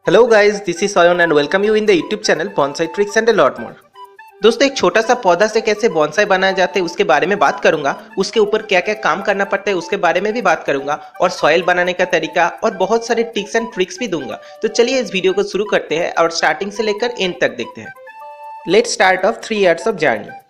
Hello guys, this is Sayan and welcome you in the YouTube channel bonsai tricks and a lot more. दोस्तों, एक छोटा सा पौधा से कैसे बॉन्साई बनाया जाता है उसके बारे में बात करूंगा। उसके ऊपर क्या क्या काम करना पड़ता है उसके बारे में भी बात करूंगा और सॉइल बनाने का तरीका और बहुत सारे टिप्स एंड ट्रिक्स भी दूंगा। तो चलिए इस वीडियो को शुरू करते हैं और स्टार्टिंग से लेकर एंड तक देखते हैं। Let's start of 3 years of journey.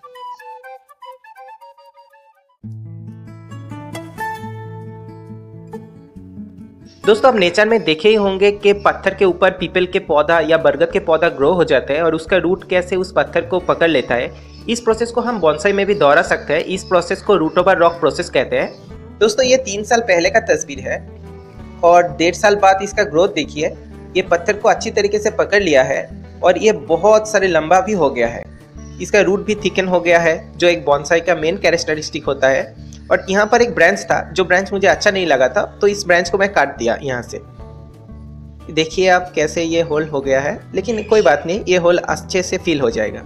दोस्तों, आप नेचर में देखे ही होंगे कि पत्थर के ऊपर पीपल के पौधा या बरगद के पौधा ग्रो हो जाता है और उसका रूट कैसे उस पत्थर को पकड़ लेता है। इस प्रोसेस को हम बॉन्साई में भी दोहरा सकते हैं। इस प्रोसेस को रूट ओवर रॉक प्रोसेस कहते हैं। दोस्तों, ये 3 साल पहले का तस्वीर है और 1.5 साल बाद इसका ग्रोथ देखिए। ये पत्थर को अच्छी तरीके से पकड़ लिया है और ये बहुत सारे लंबा भी हो गया है। इसका रूट भी थिकन हो गया है, जो एक बॉन्साई का मेन कैरेक्टरिस्टिक होता है। और यहाँ पर एक ब्रांच था, जो ब्रांच मुझे अच्छा नहीं लगा था, तो इस ब्रांच को मैं काट दिया यहाँ से। देखिए आप कैसे ये होल हो गया है, लेकिन कोई बात नहीं, ये होल अच्छे से फिल हो जाएगा।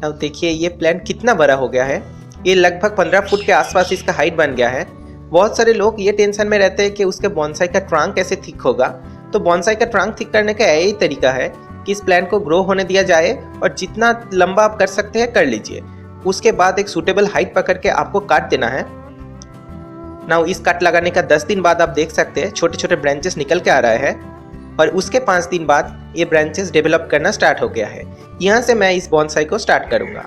अब देखिए ये प्लांट कितना बड़ा हो गया है। ये लगभग 15 फुट के आसपास इसका हाइट बन गया है। बहुत सारे लोग ये टेंशन में रहते हैं कि उसके बॉन्साई का ट्रंक कैसे थिक होगा। तो बॉन्साई का ट्रंक थिक करने का यही तरीका है कि इस प्लांट को ग्रो होने दिया जाए और जितना लंबा आप कर सकते हैं कर लीजिए। उसके बाद एक सूटेबल हाइट पकड़ के आपको काट देना है। नाउ इस कट लगाने का 10 दिन बाद आप देख सकते हैं छोटे छोटे ब्रांचेस निकल के आ रहा है और उसके 5 दिन बाद ये ब्रांचेस डेवलप करना स्टार्ट हो गया है। यहाँ से मैं इस बॉन्साई को स्टार्ट करूँगा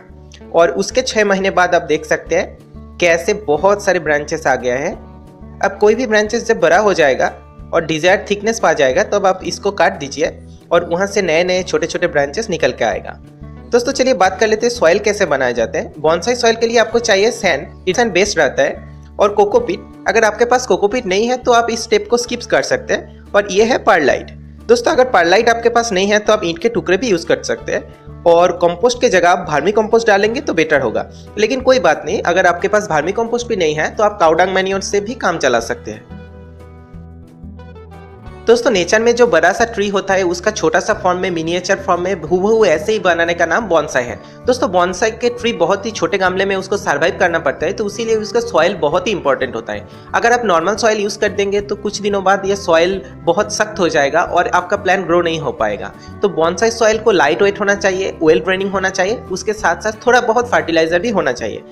और उसके 6 महीने बाद आप देख सकते हैं कैसे बहुत सारे ब्रांचेस आ गया है। अब कोई भी ब्रांचेस जब बड़ा हो जाएगा और डिजायर्ड थिकनेस पा जाएगा तब तो आप इसको काट दीजिए और वहाँ से नए नए छोटे छोटे ब्रांचेस निकल के आएगा। दोस्तों, चलिए बात कर लेते हैं सॉइल कैसे बनाए जाते हैं। बॉन्साई सॉइल के लिए आपको चाहिए सैंड। इट्स एंड बेस्ड रहता है और कोकोपीट। अगर आपके पास कोकोपीट नहीं है तो आप इस स्टेप को स्किप कर सकते हैं। और ये है परलाइट। दोस्तों, अगर परलाइट आपके पास नहीं है तो आप ईंट के टुकड़े भी यूज कर सकते हैं और कंपोस्ट के जगह आप वर्मी कंपोस्ट डालेंगे तो बेटर होगा। लेकिन कोई बात नहीं, अगर आपके पास वर्मी कंपोस्ट भी नहीं है तो आप काउडंग मैन्योर से भी काम चला सकते हैं। दोस्तों, नेचर में जो बड़ा सा ट्री होता है उसका छोटा सा फॉर्म में, मिनिएचर फॉर्म में हूबहू ऐसे ही बनाने का नाम बॉन्साई है। दोस्तों, बॉन्साई के ट्री बहुत ही छोटे गमले में उसको सर्वाइव करना पड़ता है, तो इसीलिए उसका सॉइल बहुत ही इंपॉर्टेंट होता है। अगर आप नॉर्मल सॉइल यूज कर देंगे तो कुछ दिनों बाद ये सॉइल बहुत सख्त हो जाएगा और आपका प्लांट ग्रो नहीं हो पाएगा। तो बॉन्साई सॉइल को लाइट वेट होना चाहिए, वेल ड्रेनिंग होना चाहिए, उसके साथ साथ थोड़ा बहुत फर्टिलाइजर भी होना चाहिए।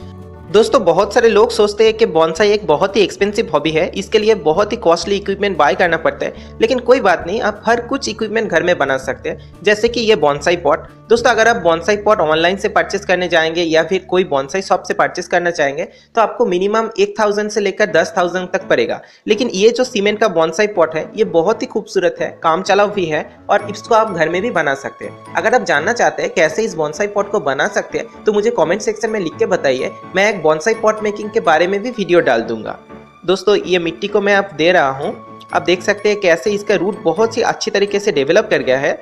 दोस्तों, बहुत सारे लोग सोचते हैं कि बॉन्साई एक बहुत ही एक्सपेंसिव हॉबी है, इसके लिए बहुत ही कॉस्टली इक्विपमेंट बाय करना पड़ता है। लेकिन कोई बात नहीं, आप हर कुछ इक्विपमेंट घर में बना सकते हैं, जैसे कि ये बॉन्साई पॉट। दोस्तों, अगर आप बॉन्साई पॉट ऑनलाइन से परचेस करने जाएंगे या फिर कोई बॉन्साई शॉप से परचेस करना चाहेंगे तो आपको मिनिमम 1000 से लेकर 10,000 तक पड़ेगा। लेकिन ये जो सीमेंट का बॉन्साई पॉट है ये बहुत ही खूबसूरत है, काम चलाऊ भी है और इसको आप घर में भी बना सकते हैं। अगर आप जानना चाहते हैं कैसे इस बॉन्साई पॉट को बना सकते हैं तो मुझे कॉमेंट सेक्शन में लिख के बताइए। मैं एक बॉन्साई पॉट मेकिंग के बारे में भी वीडियो डाल दूंगा। दोस्तों, ये मिट्टी को मैं आप दे रहा हूँ। आप देख सकते हैं कैसे इसका रूट बहुत ही अच्छी तरीके से डेवलप कर गया है।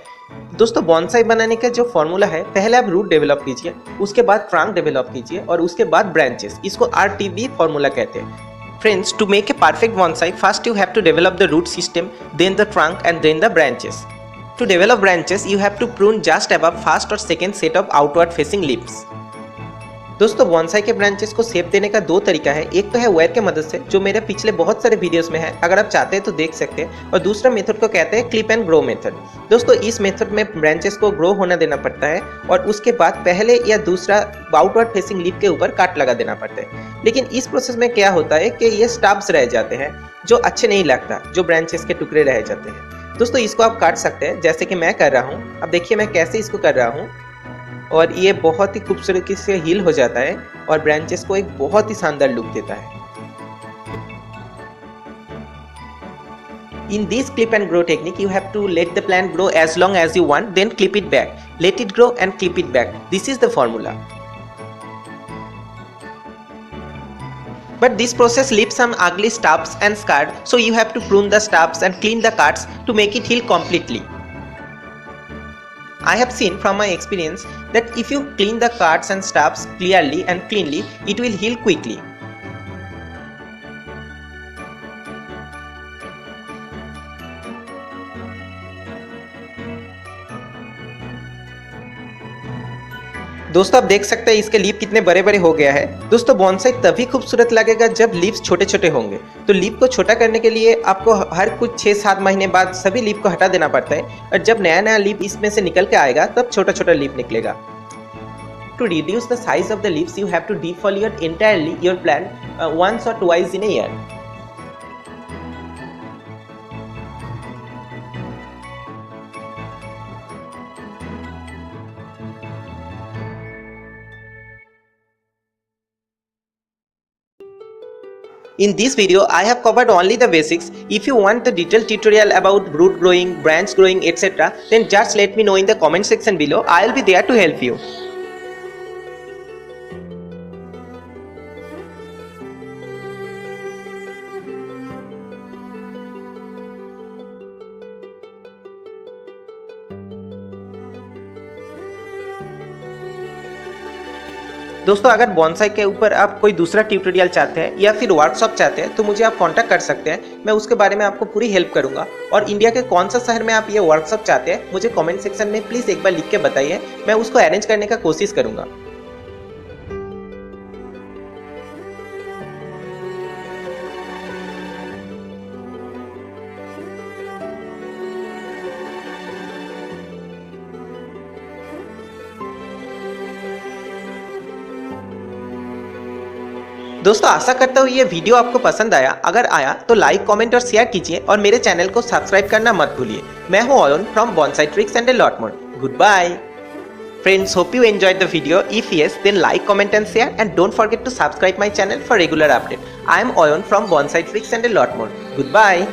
दोस्तों, बॉन्साई बनाने का जो फॉर्मूला है, पहले आप रूट डेवलप कीजिए, उसके बाद ट्रंक डेवलप कीजिए और उसके बाद ब्रांचेस। इसको RTB फॉर्मूला कहते हैं। Friends, to make a perfect bonsai first you have to develop the root system, then the trunk and then the branches. To develop branches, you have to prune just above first or second set of outward facing leaves. दोस्तों, bonsai के branches को shape देने का 2 तरीका है। एक तो है वायर के मदद से, जो मेरे पिछले बहुत सारे वीडियोस में है, अगर आप चाहते हैं तो देख सकते हैं। और दूसरा मेथड को कहते हैं क्लिप एंड ग्रो मेथड। दोस्तों, इस मेथड में ब्रांचेस को ग्रो होने देना पड़ता है और उसके बाद पहले या दूसरा आउटवर्ड फेसिंग लीफ के ऊपर काट लगा देना पड़ता है। लेकिन इस प्रोसेस में क्या होता है कि ये स्टब्स रह जाते हैं जो अच्छे नहीं लगता, जो ब्रांचेस के टुकड़े रह जाते हैं। दोस्तों, इसको आप काट सकते हैं जैसे कि मैं कर रहा हूँ। अब देखिए मैं कैसे इसको कर रहा हूँ और ये बहुत ही खूबसूरती से हील हो जाता है और ब्रांचेस को एक बहुत ही शानदार लुक देता है। In this clip and grow technique, you have to let the plant grow as long as you want, then clip it back. Let it grow and clip it back. This is the formula. But this process leaves some ugly stubs and scars, so you have to prune the stubs and clean the cuts to make it heal completely. I have seen from my experience that if you clean the cuts and stubs clearly and cleanly, it will heal quickly. दोस्तों आप देख सकते हैं इसके leaf कितने बड़े बड़े हो गया है। दोस्तों बॉन्साई तभी खूबसूरत लगेगा जब लीव्स छोटे छोटे होंगे। तो लीफ को छोटा करने के लिए आपको हर कुछ 6-7 महीने बाद सभी लीफ को हटा देना पड़ता है, और जब नया नया लीफ इसमें से निकल के आएगा तब छोटा छोटा लीफ निकलेगा। To reduce the size of the leaves, you have to defoliate entirely your plant once or twice in a year. In this video, I have covered only the basics. If you want the detailed tutorial about root growing, branch growing, etc., then just let me know in the comment section below. I will be there to help you. दोस्तों अगर bonsai के ऊपर आप कोई दूसरा tutorial चाहते हैं या फिर वर्कशॉप चाहते हैं तो मुझे आप कांटेक्ट कर सकते हैं। मैं उसके बारे में आपको पूरी हेल्प करूंगा। और इंडिया के कौन सा शहर में आप ये वर्कशॉप चाहते हैं मुझे कमेंट सेक्शन में प्लीज़ एक बार लिख के बताइए, मैं उसको अरेंज करने का कोशिश करूंगा। दोस्तों आशा करता हूँ ये वीडियो आपको पसंद आया। अगर आया तो लाइक, कमेंट और शेयर कीजिए और मेरे चैनल को सब्सक्राइब करना मत भूलिए। मैं हूँ Ayan from bonsai tricks and a lot more. Goodbye friends, hope you enjoyed the video. If yes, then like, comment and share, and don't forget to subscribe my channel for regular update. I am Oyon from Bonsai Tricks and a lot more. Goodbye.